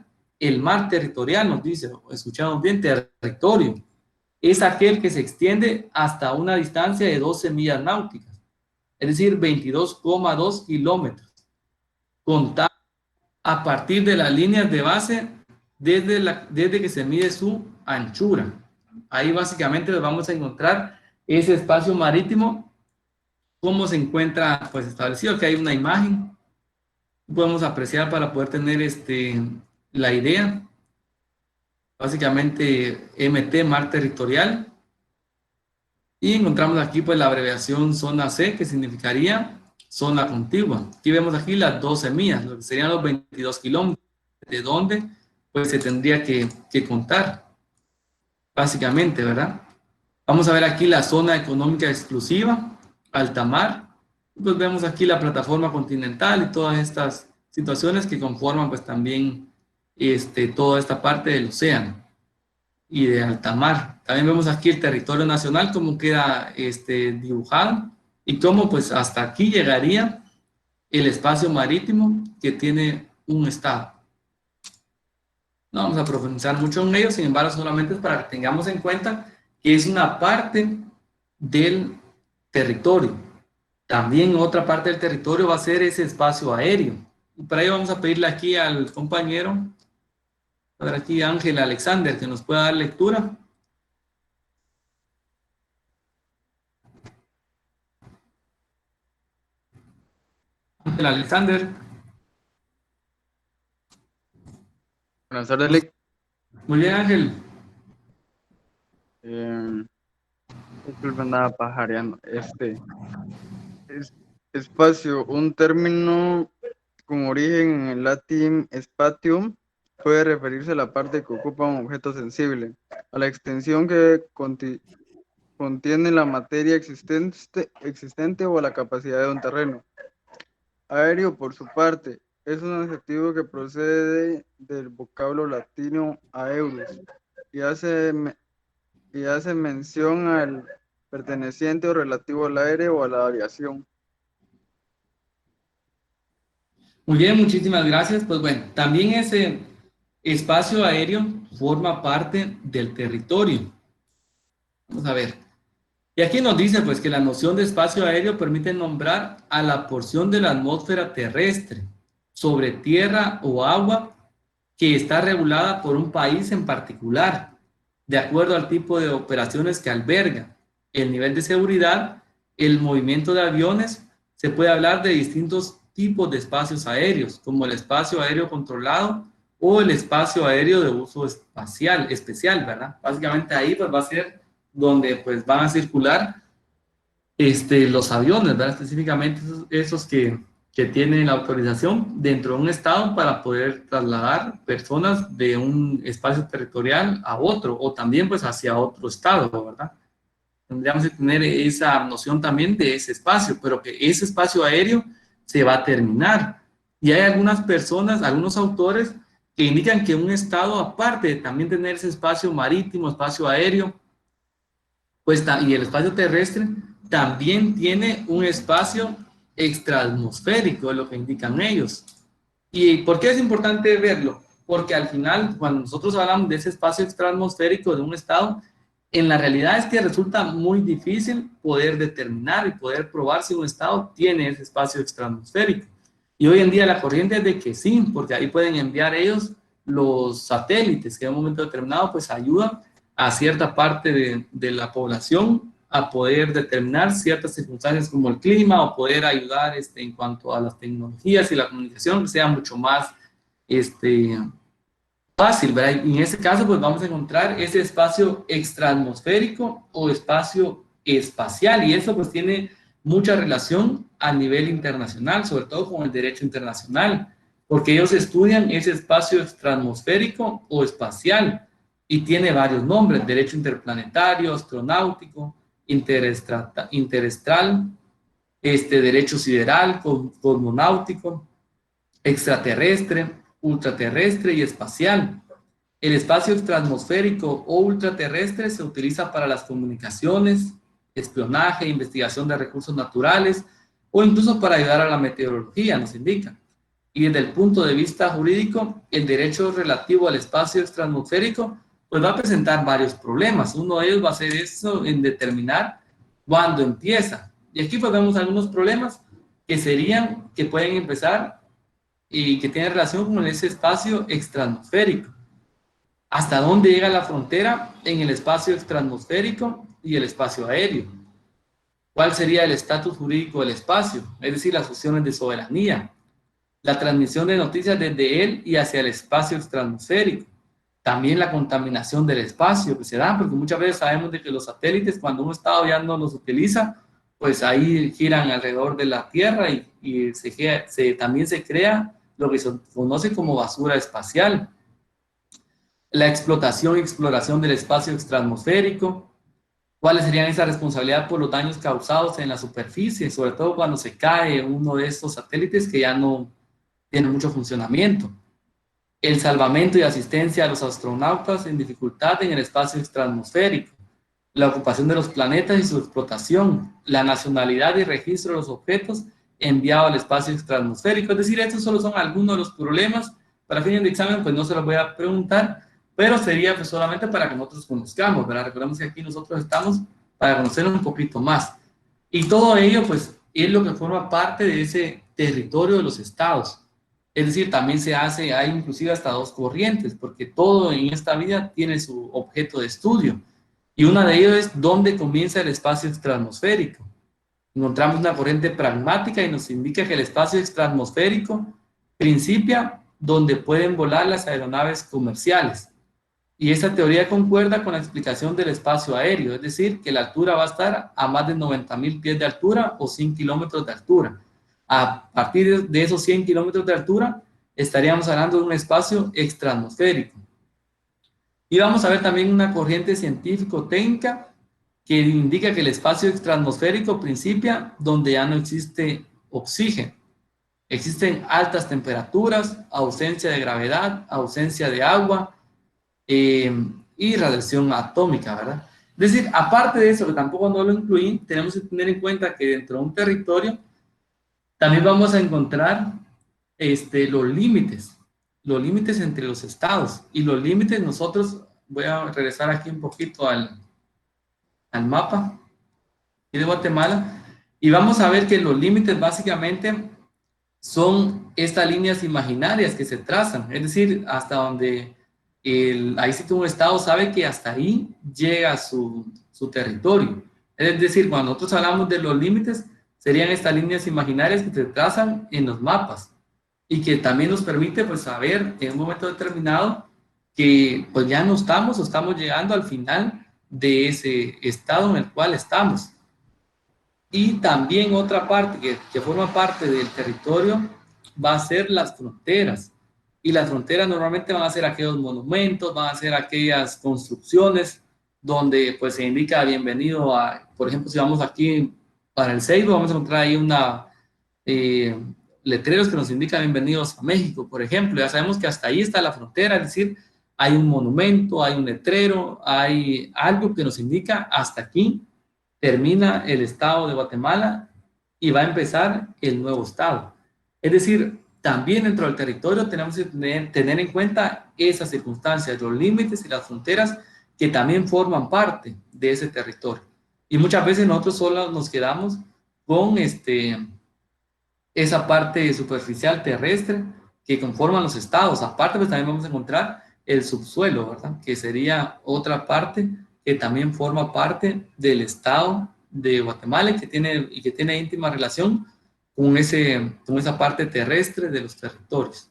nos dice, escuchamos bien, territorio, es aquel que se extiende hasta una distancia de 12 millas náuticas, es decir, 22,2 kilómetros, contado a partir de las líneas de base desde que se mide su anchura. Ahí básicamente vamos a encontrar ese espacio marítimo, cómo se encuentra pues establecido, que hay una imagen, podemos apreciar para poder tener la idea. Básicamente MT, mar territorial, y encontramos aquí pues la abreviación zona C, que significaría zona contigua. Aquí vemos aquí las 12 millas, lo que serían los 22 kilómetros, de donde pues se tendría que contar, básicamente, ¿verdad? Vamos a ver aquí la zona económica exclusiva, alta mar, pues vemos aquí la plataforma continental y todas estas situaciones que conforman pues también toda esta parte del océano y de alta mar. También vemos aquí el territorio nacional, cómo queda dibujado y cómo pues hasta aquí llegaría el espacio marítimo que tiene un estado. No vamos a profundizar mucho en ello, sin embargo, solamente es para que tengamos en cuenta que es una parte del territorio. También otra parte del territorio va a ser ese espacio aéreo. Y para ello vamos a pedirle aquí al compañero, a ver aquí Ángel Alexander, que nos pueda dar lectura. Ángel Alexander. Buenas tardes, Lick. Muy bien, Ángel. Disculpen, andaba pajareando. Espacio, un término con origen en el latín spatium, puede referirse a la parte que ocupa un objeto sensible, a la extensión que contiene la materia existente o a la capacidad de un terreno. Aéreo, por su parte, es un adjetivo que procede del vocablo latino aerus y hace mención al perteneciente o relativo al aire o a la aviación. Muy bien, muchísimas gracias. Pues bueno, también ese espacio aéreo forma parte del territorio. Vamos a ver. Y aquí nos dice pues que la noción de espacio aéreo permite nombrar a la porción de la atmósfera terrestre sobre tierra o agua que está regulada por un país en particular, de acuerdo al tipo de operaciones que alberga, el nivel de seguridad, el movimiento de aviones. Se puede hablar de distintos tipos de espacios aéreos, como el espacio aéreo controlado o el espacio aéreo de uso espacial, especial, ¿verdad? Básicamente ahí pues va a ser donde pues van a circular los aviones, ¿verdad? Específicamente esos que tienen la autorización dentro de un estado para poder trasladar personas de un espacio territorial a otro o también pues hacia otro estado, ¿verdad? Tendríamos que tener esa noción también de ese espacio, pero que ese espacio aéreo se va a terminar. Y hay algunas personas, algunos autores que indican que un estado, aparte de también tener ese espacio marítimo, espacio aéreo, pues, y el espacio terrestre, también tiene un espacio extraatmosférico, es lo que indican ellos. ¿Y por qué es importante verlo? Porque al final, cuando nosotros hablamos de ese espacio extraatmosférico de un estado, en la realidad es que resulta muy difícil poder determinar y poder probar si un estado tiene ese espacio extraatmosférico. Y hoy en día la corriente es de que sí, porque ahí pueden enviar ellos los satélites que en un momento determinado pues ayudan a cierta parte de la población a poder determinar ciertas circunstancias como el clima o poder ayudar en cuanto a las tecnologías y la comunicación que sea mucho más fácil, ¿verdad? Y en este caso pues vamos a encontrar ese espacio extraatmosférico o espacio espacial y eso pues tiene mucha relación a nivel internacional, sobre todo con el derecho internacional, porque ellos estudian ese espacio extraatmosférico o espacial y tiene varios nombres: derecho interplanetario, astronáutico, interestral, derecho sideral, cosmonáutico, extraterrestre, ultraterrestre y espacial. El espacio extraatmosférico o ultraterrestre se utiliza para las comunicaciones, espionaje, investigación de recursos naturales o incluso para ayudar a la meteorología, nos indica. Y desde el punto de vista jurídico, el derecho relativo al espacio extraatmosférico pues va a presentar varios problemas. Uno de ellos va a ser eso en determinar cuándo empieza. Y aquí pues vemos algunos problemas que serían, que pueden empezar y que tienen relación con ese espacio extraatmosférico. ¿Hasta dónde llega la frontera en el espacio extraatmosférico y el espacio aéreo? ¿Cuál sería el estatus jurídico del espacio? Es decir, las funciones de soberanía, la transmisión de noticias desde él y hacia el espacio extraatmosférico. También la contaminación del espacio que se da, porque muchas veces sabemos de que los satélites, cuando un estado ya no los utiliza, pues ahí giran alrededor de la Tierra y también se crea lo que se conoce como basura espacial. La explotación y exploración del espacio extraatmosférico. ¿Cuáles serían esa responsabilidad por los daños causados en la superficie, sobre todo cuando se cae uno de estos satélites que ya no tiene mucho funcionamiento? El salvamento y asistencia a los astronautas en dificultad en el espacio extraatmosférico, la ocupación de los planetas y su explotación, la nacionalidad y registro de los objetos enviados al espacio extraatmosférico. Es decir, estos solo son algunos de los problemas. Para fines de examen, pues no se los voy a preguntar, pero sería pues solamente para que nosotros conozcamos, ¿verdad? Recordemos que aquí nosotros estamos para conocer un poquito más. Y todo ello, pues, es lo que forma parte de ese territorio de los estados. Es decir, también hay inclusive hasta dos corrientes, porque todo en esta vida tiene su objeto de estudio. Y una de ellas es dónde comienza el espacio extraatmosférico. Encontramos una corriente pragmática y nos indica que el espacio extraatmosférico principia donde pueden volar las aeronaves comerciales. Y esta teoría concuerda con la explicación del espacio aéreo, es decir, que la altura va a estar a más de 90.000 pies de altura o 100 kilómetros de altura. A partir de esos 100 kilómetros de altura, estaríamos hablando de un espacio extraatmosférico. Y vamos a ver también una corriente científico-técnica que indica que el espacio extraatmosférico principia donde ya no existe oxígeno. Existen altas temperaturas, ausencia de gravedad, ausencia de agua y radiación atómica, ¿verdad? Es decir, aparte de eso, que tampoco no lo incluí, tenemos que tener en cuenta que dentro de un territorio también vamos a encontrar los límites entre los estados. Y los límites nosotros, voy a regresar aquí un poquito al mapa de Guatemala, y vamos a ver que los límites básicamente son estas líneas imaginarias que se trazan, es decir, hasta donde ahí sí que un estado sabe que hasta ahí llega su territorio. Es decir, cuando nosotros hablamos de los límites, serían estas líneas imaginarias que se trazan en los mapas y que también nos permite pues saber en un momento determinado que pues ya no estamos o estamos llegando al final de ese estado en el cual estamos. Y también otra parte que forma parte del territorio va a ser las fronteras. Y las fronteras normalmente van a ser aquellos monumentos, van a ser aquellas construcciones donde pues se indica bienvenido a, por ejemplo, si vamos aquí para el Seibo, vamos a encontrar ahí letreros que nos indican bienvenidos a México, por ejemplo. Ya sabemos que hasta ahí está la frontera, es decir, hay un monumento, hay un letrero, hay algo que nos indica hasta aquí termina el estado de Guatemala y va a empezar el nuevo estado. Es decir, también dentro del territorio tenemos que tener en cuenta esas circunstancias, los límites y las fronteras que también forman parte de ese territorio. Y muchas veces nosotros solo nos quedamos con esa parte superficial terrestre que conforman los estados. Aparte, pues también vamos a encontrar el subsuelo, ¿verdad? Que sería otra parte que también forma parte del estado de Guatemala y que tiene íntima relación con esa parte terrestre de los territorios.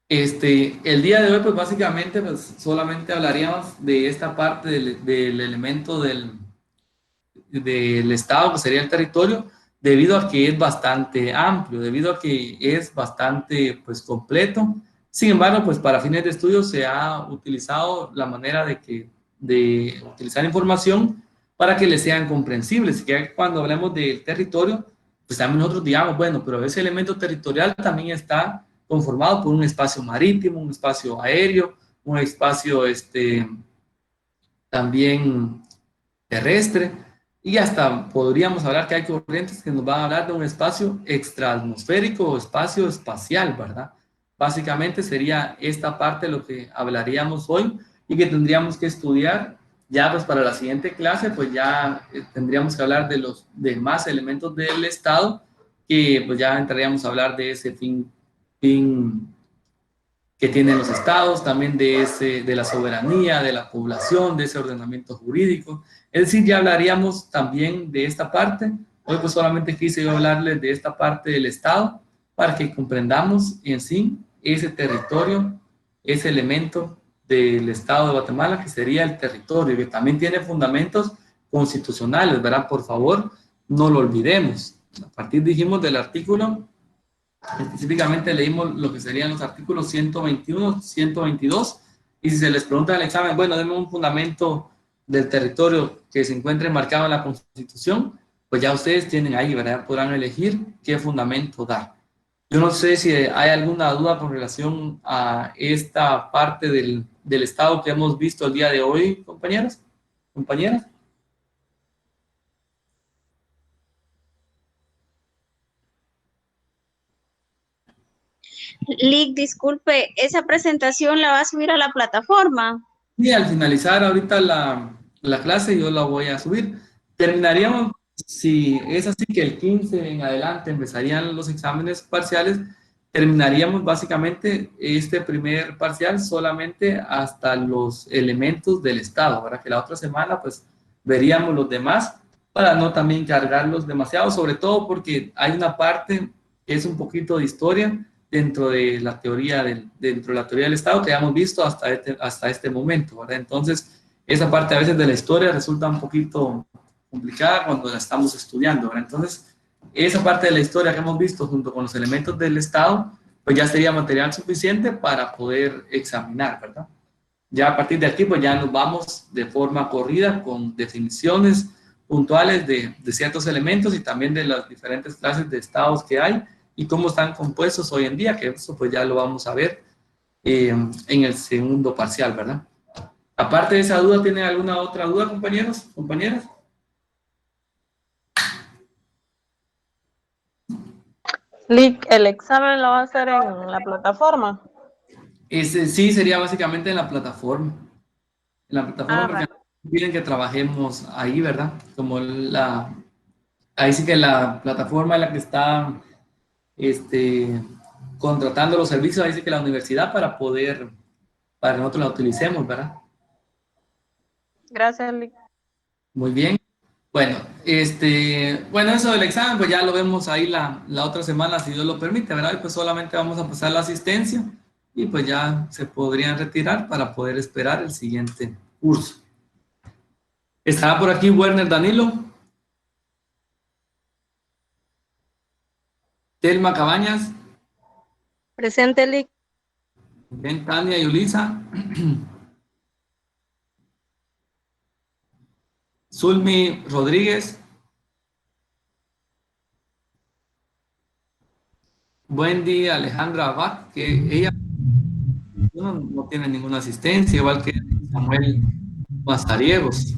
El día de hoy, pues básicamente, pues, solamente hablaríamos de esta parte del elemento del estado, que sería el territorio, debido a que es bastante amplio, debido a que es bastante, pues, completo. Sin embargo, pues para fines de estudio se ha utilizado la manera de utilizar información para que les sean comprensibles, y que cuando hablemos del territorio, pues también nosotros digamos, bueno, pero ese elemento territorial también está conformado por un espacio marítimo, un espacio aéreo, un espacio también terrestre, y hasta podríamos hablar que hay corrientes que nos van a hablar de un espacio extraatmosférico o espacio espacial, ¿verdad? Básicamente sería esta parte de lo que hablaríamos hoy y que tendríamos que estudiar ya pues para la siguiente clase, pues ya tendríamos que hablar de los demás elementos del Estado, que pues ya entraríamos a hablar de ese fin que tienen los estados, también de la soberanía, de la población, de ese ordenamiento jurídico. Es decir, ya hablaríamos también de esta parte. Hoy pues solamente quise yo hablarles de esta parte del estado para que comprendamos en sí ese territorio, ese elemento del estado de Guatemala, que sería el territorio, que también tiene fundamentos constitucionales, ¿verdad? Por favor, no lo olvidemos. A partir, dijimos, del artículo, específicamente leímos lo que serían los artículos 121, 122, y si se les pregunta en el examen, bueno, denme un fundamento del territorio que se encuentre marcado en la Constitución, pues ya ustedes tienen ahí, ¿verdad? Podrán elegir qué fundamento dar. Yo no sé si hay alguna duda con relación a esta parte del Estado que hemos visto el día de hoy, compañeros, compañeras. Lick, disculpe, ¿esa presentación la va a subir a la plataforma? Y al finalizar ahorita la clase yo la voy a subir. Terminaríamos, si es así que el 15 en adelante empezarían los exámenes parciales, terminaríamos básicamente este primer parcial solamente hasta los elementos del Estado, para que la otra semana pues veríamos los demás para no también cargarlos demasiado, sobre todo porque hay una parte que es un poquito de historia dentro de la teoría del Estado que ya hemos visto hasta este momento, ¿verdad? Entonces, esa parte a veces de la historia resulta un poquito complicada cuando la estamos estudiando, ¿verdad? Entonces, esa parte de la historia que hemos visto junto con los elementos del Estado, pues ya sería material suficiente para poder examinar, ¿verdad? Ya a partir de aquí, pues ya nos vamos de forma corrida con definiciones puntuales de ciertos elementos y también de las diferentes clases de estados que hay y cómo están compuestos hoy en día, que eso pues ya lo vamos a ver en el segundo parcial, ¿verdad? Aparte de esa duda, ¿tienen alguna otra duda, compañeros, compañeras? Lick, ¿el examen lo va a hacer en la plataforma? Sí, sería básicamente en la plataforma. En la plataforma Ah, porque va. piden que trabajemos ahí, ¿verdad? Ahí sí que la plataforma es la que está contratando los servicios, ahí sí que la universidad para que nosotros la utilicemos, ¿verdad? Gracias, Lick. Muy bien. Bueno, bueno, eso del examen, pues ya lo vemos ahí la otra semana, si Dios lo permite, ¿verdad? Y pues solamente vamos a pasar la asistencia y pues ya se podrían retirar para poder esperar el siguiente curso. ¿Estará por aquí Werner Danilo? Telma Cabañas. Presente, Lick. Bien, Tania y Ulisa. Zulmi Rodríguez. Wendy Alejandra Abad, que ella no tiene ninguna asistencia, igual que Samuel Mazariegos.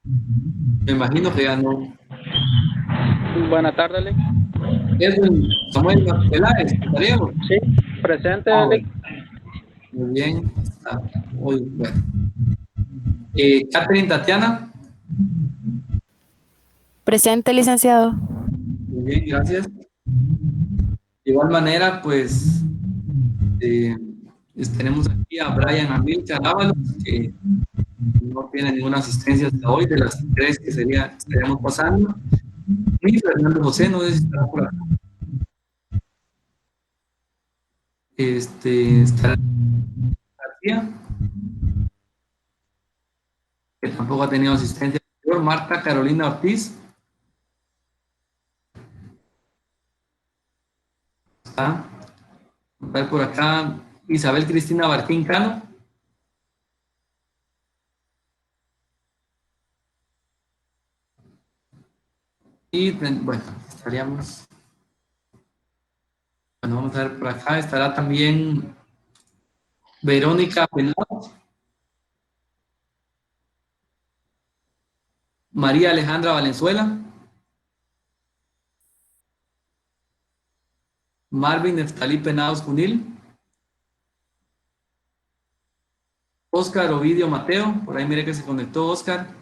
Me imagino que ya no. Buenas tardes, Lick. Edwin Samuel Peláez, Mazariegos. Sí, presente, Lick. Bueno, muy bien. Está muy bueno. Catherine Tatiana. Presente, licenciado. Muy bien, gracias. De igual manera, pues tenemos aquí a Brian Amilcar Ábalos, que no tiene ninguna asistencia hasta hoy, de las 3 que estaríamos pasando. Y Fernando José, no sé si estará por acá. Estará García, que tampoco ha tenido asistencia anterior. Marta Carolina Ortiz. Está. A ver por acá. Isabel Cristina Barquín Cano. Y bueno, estaríamos. Bueno, vamos a ver por acá. Estará también Verónica Penado. María Alejandra Valenzuela. Marvin Neftalí Penados Cunil. Oscar Ovidio Mateo. Por ahí mire que se conectó Oscar.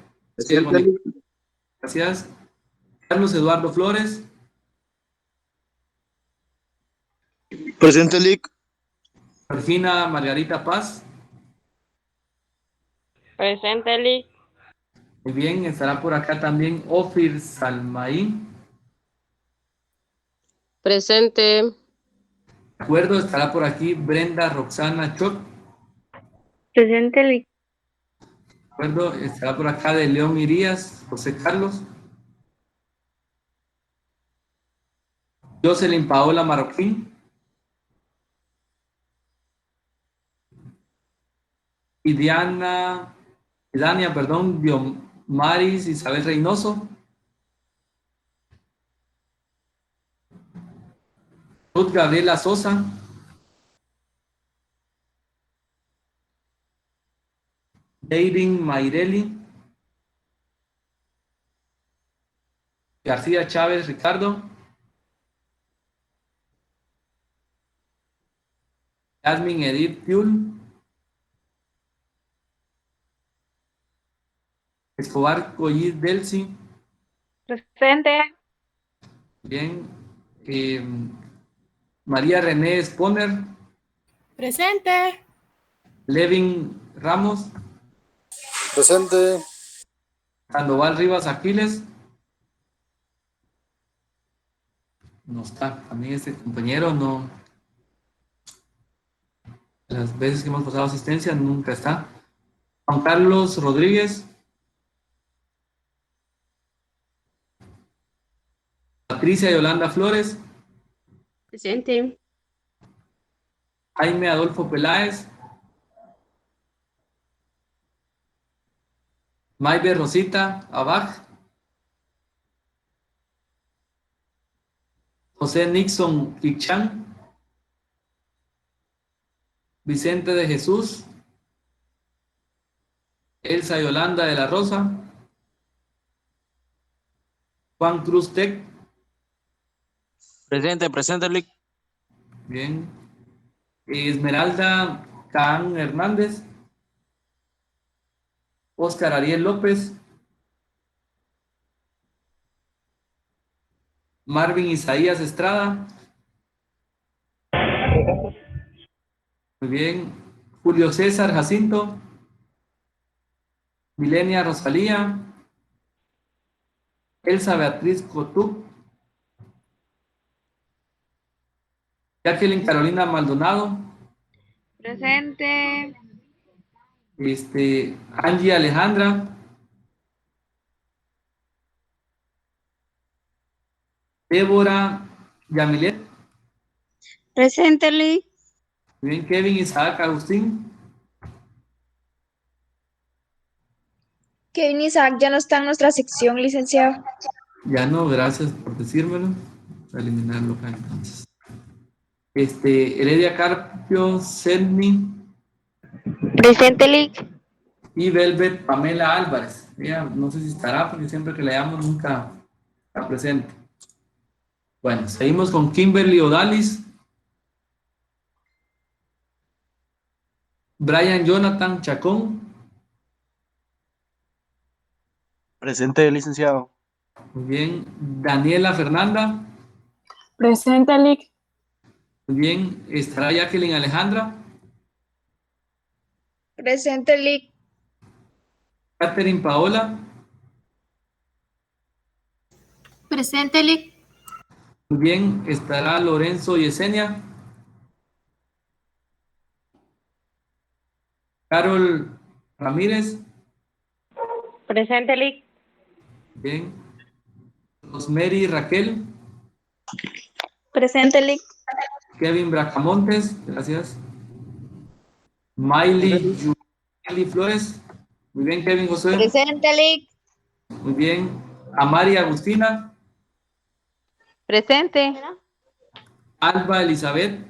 Gracias. Carlos Eduardo Flores. Presente, Lick. Perfina Margarita Paz. Presente, Lick. Muy bien, estará por acá también Ofir Salmaín. Presente. De acuerdo, estará por aquí Brenda Roxana Chot. Presente, Lick. De acuerdo, estará por acá de León Irías, José Carlos. Jocelyn Paola Marroquín. Y Dania, perdón, Diomaris Isabel Reynoso. Ruth Gabriela Sosa. David Maireli. García Chávez Ricardo. Jasmine Edith Piul. Escobar Collis Delcy. Presente. Bien. María René Sponer. Presente. Levin Ramos. Presente. Sandoval Rivas Aquiles. No está. También este compañero no. Las veces que hemos pasado asistencia nunca está. Juan Carlos Rodríguez. Patricia Yolanda Flores. Presente. Jaime Adolfo Peláez. Maybe Rosita Abaj. José Nixon Kichan. Vicente de Jesús. Elsa Yolanda de la Rosa. Juan Cruz Tec. Presente, Lick. Bien. Esmeralda Can Hernández. Oscar Ariel López. Marvin Isaías Estrada. Muy bien. Julio César Jacinto. Milenia Rosalía. Elsa Beatriz Cotú. Jacqueline Carolina Maldonado. Presente. Angie Alejandra. Débora Yamilet. Presente, Lick. Muy bien. Kevin Isaac Agustín. Kevin Isaac ya no está en nuestra sección, licenciado. Ya no, gracias por decírmelo. Voy a eliminarlo acá entonces. Heredia Carpio Sedni. Presente, Lick. Y Velvet Pamela Álvarez. Ella no sé si estará porque siempre que la llamo nunca está presente. Bueno, seguimos con Kimberly Odalis. Brian Jonathan Chacón. Presente, licenciado. Muy bien. Daniela Fernanda. Presente, Lick. Muy bien. ¿Estará Jacqueline Alejandra? Presente, Lick. Catherine Paola. Presente, Lick. Muy bien. ¿Estará Lorenzo Yesenia? Carol Ramírez. Presente, Lick. Bien. Rosemary Raquel. Presente, Lick. Kevin Bracamontes. Gracias. Miley Flores. Muy bien, Kevin José. Presente, Lick. Muy bien. Amari Agustina. Presente. Alba Elizabeth.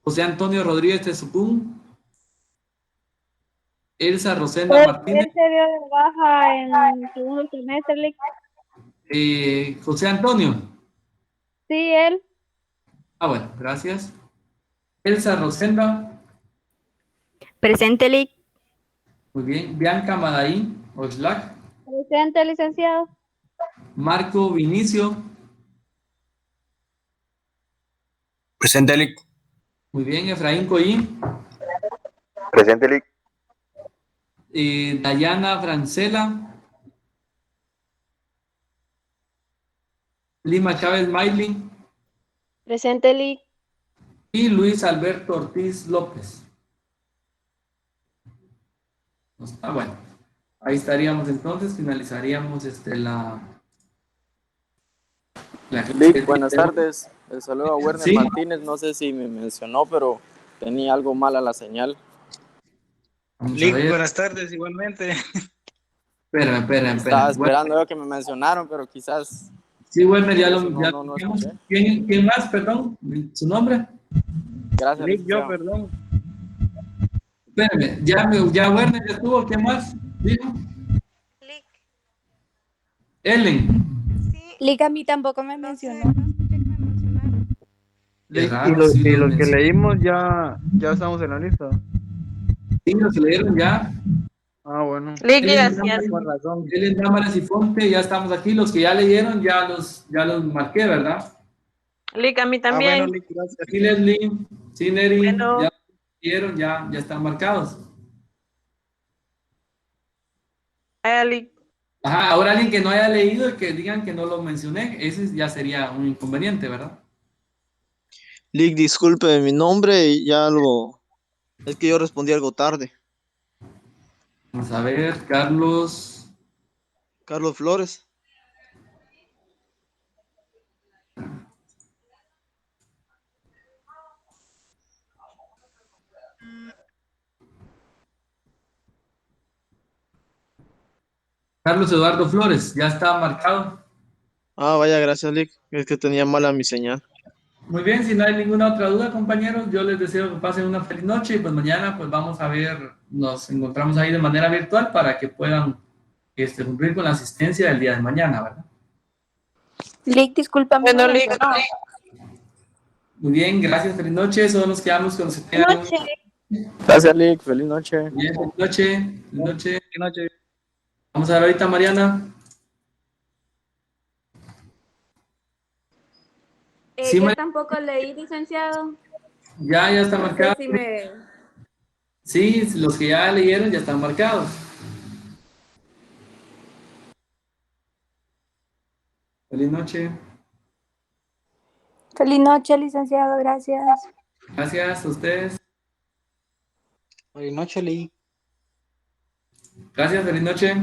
José Antonio Rodríguez Tezucún. Elsa Rosenda Martínez. Él se dio de baja en segundo semestre, Lick. José Antonio. Sí, él. Bueno, gracias. Elsa Rosenda. Presente, Lick. Muy bien. Bianca Madaín Oxlack. Presente, licenciado. Marco Vinicio. Presente, Lick. Muy bien. Efraín Coyín. Presente, Lick. Dayana Francela. Lima Chávez Maylin. Presente, Lick. Y Luis Alberto Ortiz López. Bueno, ahí estaríamos entonces, finalizaríamos Lick, buenas tardes. El saludo a Werner ¿Sí? Martínez. No sé si me mencionó, pero tenía algo mala la señal. Lick, buenas tardes, igualmente. Espera. Estaba esperando yo que me mencionaron, pero quizás... Sí, Werner, ya lo no vimos. escuché. ¿Quién más, perdón? ¿Su nombre? Gracias, Lick, yo, licenciado. perdón. Espérame, ya Werner ya estuvo, ¿quién más? ¿Dijo? Ellen. Lick a mí tampoco me mencionó. Qué Y raro, los sí, los que mencioné. leímos ya estamos en la lista. Sí, los que leyeron ya. Ah, bueno. Lick, Ellen gracias. Con razón. Dámaras y Fonte, ya estamos aquí. Los que ya leyeron, ya los marqué, ¿verdad? Lick, a mí Ah, bueno, también. Lick, gracias. Sí, Leslie, sí, Neri, Bueno. ya leyeron, ya están marcados. Lick. Ajá, ahora alguien que no haya leído y que digan que no lo mencioné, ese ya sería un inconveniente, ¿verdad? Lick, disculpe mi nombre y es que yo respondí algo tarde. Vamos a ver, Carlos. Carlos Flores. Carlos Eduardo Flores, ya está marcado. Ah, vaya, gracias, Lick. Es que tenía mala mi señal. Muy bien, si no hay ninguna otra duda, compañeros, yo les deseo que pasen una feliz noche y pues mañana pues vamos a ver, nos encontramos ahí de manera virtual para que puedan cumplir con la asistencia del día de mañana, ¿verdad? Lick, discúlpame. Bueno, no Lick. mencionó. Muy bien, gracias, feliz noche. Solo nos quedamos con los que tengan un- Noche. Gracias, Lick. Feliz noche. Bien, feliz noche. Feliz noche. Buenas noches. Vamos a ver ahorita, Mariana. Sí, Yo Mariana, tampoco leí, licenciado. ya está No sé marcado. si me... Sí, los que ya leyeron ya están marcados. Feliz noche. Feliz noche, licenciado. Gracias. Gracias a ustedes. Buenas noches, Lick. Gracias, feliz noche.